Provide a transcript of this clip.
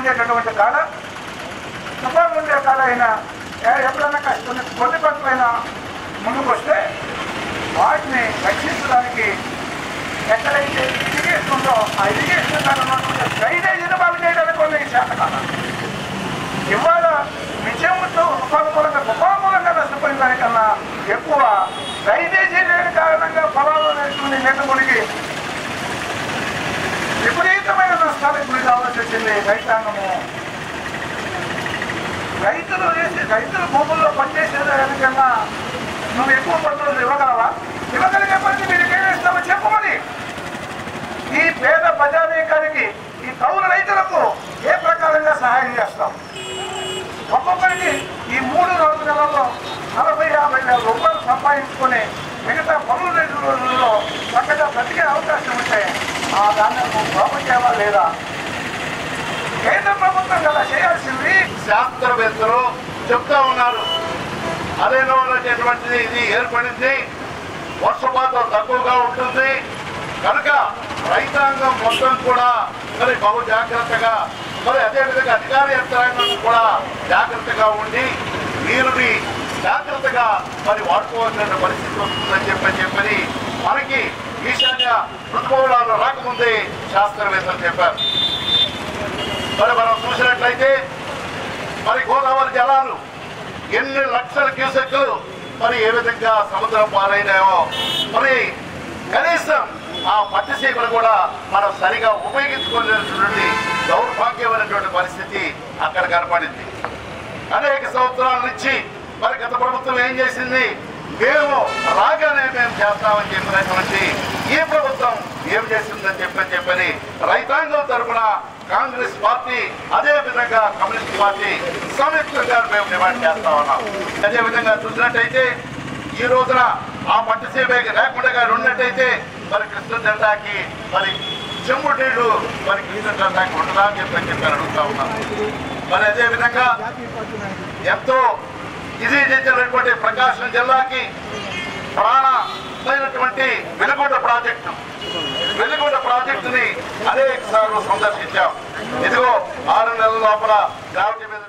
ఉండేటటువంటి కాడ తుఫాను ఉండే కాడ అయినా ఎప్పుడైనా కొన్ని పనులైనా ముందుకు వస్తే వాటిని రక్షించడానికి ఎక్కడైతే ఇరిగేషన్ ఉందో ఆ ఇరిగేషన్ ఉన్నటువంటి డ్రైనేజీని బాగు చేయడానికి కొన్ని చేతకాల ఇవాళ నిజంతో తుఫానుకూలంగా నష్టపోయిన దానికన్నా ఎక్కువ డ్రైనేజీ లేని కారణంగా పొలాలు నేర్చుకుని నీట మునిగి విపరీతమైన నష్టాలకు గురి కావాల్సి వచ్చింది రైతాంగము. రైతులు భూముల్లో పనిచేసేదానికన్నా నువ్వు ఎక్కువ పద్ధతులు ఇవ్వగలవా? ఇవ్వగలిగే పని మీరు ఏమిస్తామో చెప్పమని ఈ పేద ప్రజానీకానికి ఈ కౌలు రైతులకు ఏ ప్రకారంగా సహాయం చేస్తాం? ఒక్కొక్కరికి ఈ 3-4 నెలల్లో 40-50 వేల రూపాయలు సంపాదించుకొని మిగతా పనులు రోజుల్లో చక్కగా బ్రతికే అవకాశం ఉంటే ఆ దాన్ని లోపం చేయాలా లేదా? కేంద్ర ప్రభుత్వం కదా చేయాల్సింది. శాస్త్రవేత్తలు చెప్తా ఉన్నారు అదేనో అనేటువంటిది ఇది ఏర్పడింది, వర్షపాతం తక్కువగా ఉంటుంది కనుక రైతాంగం మొత్తం కూడా మరి బహు జాగ్రత్తగా మరి అదేవిధంగా అధికార యంత్రాంగం కూడా జాగ్రత్తగా ఉండి నీరుని జాగ్రత్తగా మరి వాడుకోవాల్సిన పరిస్థితి వస్తుందని చెప్పని మనకి ఈశాన్య ఋతుపవనాలు రాకముందే శాస్త్రవేత్తలు చెప్పారు. మరి మనం చూసినట్లయితే మరి గోదావరి జలాలు ఎన్ని లక్షల క్యూసెక్కులు మరి ఏ విధంగా సముద్రం పాలైనాయో మరి కనీసం ఆ పట్టిసీమలు కూడా మనం సరిగా ఉపయోగించుకునేటువంటి దౌర్భాగ్యమైనటువంటి పరిస్థితి అక్కడ కనపడింది. అనేక సంవత్సరాల నుంచి మరి గత ప్రభుత్వం ఏం చేసింది? మేము రాగానే మేము చేస్తామని చెప్పినటువంటి ఈ ప్రభుత్వం ఏం చేసిందని చెప్పని రైతాంగం తరఫున కాంగ్రెస్ పార్టీ అదే విధంగా కమ్యూనిస్ట్ పార్టీ సంయుక్తంగా మేము డిమాండ్ చేస్తా ఉన్నాం. అదే విధంగా చూసినట్టయితే ఈ రోజున ఆ పట్టిసీమ లేకుండా ఉన్నట్టయితే మరి కృష్ణ జెండాకి మరి చెంబు నీళ్లు మరి కృష్ణ జెండాకి ఉండదా అని చెప్పి అడుగుతా ఉన్నాం. మరి అదే విధంగా ఎంతో ఇది చేసినటువంటి ప్రకాశం జిల్లాకి ప్రాణమైనటువంటి వెలుగొండ ప్రాజెక్టుని అనేక సార్లు సందర్శించాం. ఇదిగో 6 నెలల లోపల గ్రావిటీ మీద